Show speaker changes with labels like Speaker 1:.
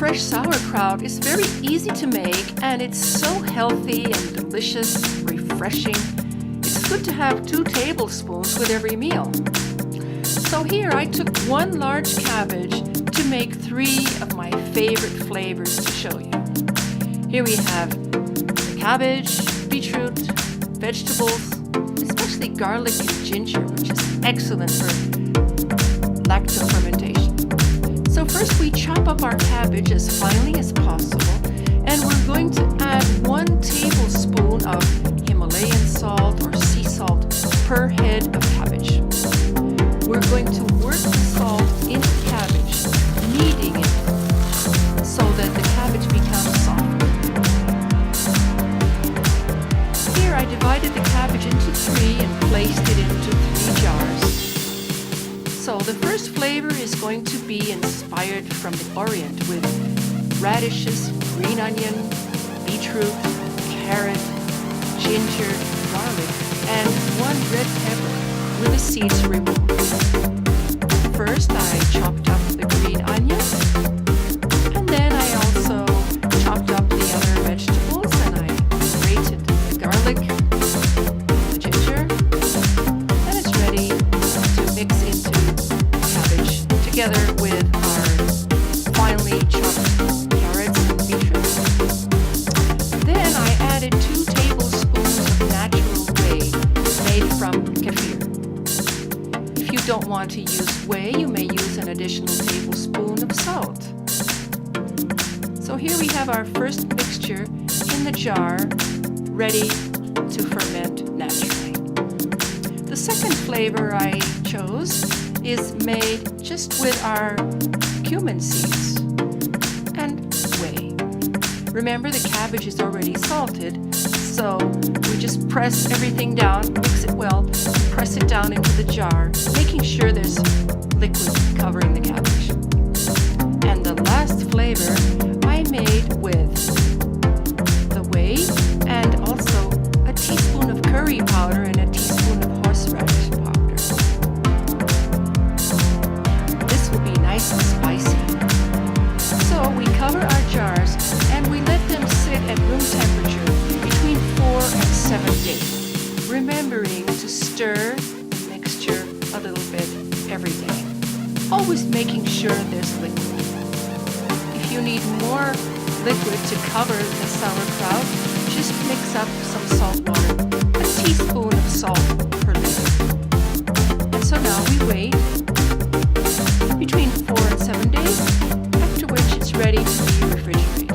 Speaker 1: fresh sauerkraut is very easy to make, and it's so healthy and delicious, refreshing. It's good to have 2 tablespoons with every meal. So here I took 1 large cabbage to make 3 of my favorite flavors to show you. Here we have the cabbage, beetroot, vegetables, especially garlic and ginger, which is excellent for lacto fermentation. So first we chop up our cabbage as finely as possible, and we're going to add 1 tablespoon of Himalayan salt or sea salt per head of cabbage. We're going to work the salt into the cabbage, kneading it so that the cabbage becomes soft. Here I divided the cabbage into 3 and placed it into 3 jars. So the first flavor is going to be inspired from the Orient with radishes, green onion, beetroot, carrot, ginger, garlic, and 1 red pepper with the seeds removed. First I chopped up the green onion, and then I also chopped up the other vegetables, and I grated the garlic, the ginger, and it's ready to mix into cabbage together with our finely chopped carrots and beetroot. Then I added 2 tablespoons of natural whey made from kefir. If you don't want to use whey, you may use an additional tablespoon of salt. So here we have our first mixture in the jar, ready to ferment naturally. The second flavor I chose is made just with our cumin seeds and whey. Remember, the cabbage is already salted, so we just press everything down, mix it well, press it down into the jar, making sure there's liquid covering the cabbage. And the last flavor I made with the whey and also a teaspoon of curry powder and a teaspoon of horseradish powder. This will be nice and spicy. So we cover our jars and we let them sit at room temperature between 4 and 7 days, remembering to stir the mixture a little bit every day, always making sure there's liquid. If you need more liquid to cover the sauerkraut, just mix up some salt water, a teaspoon of salt per liter. And so now we wait between 4 and 7 days, after which it's ready to be refrigerated.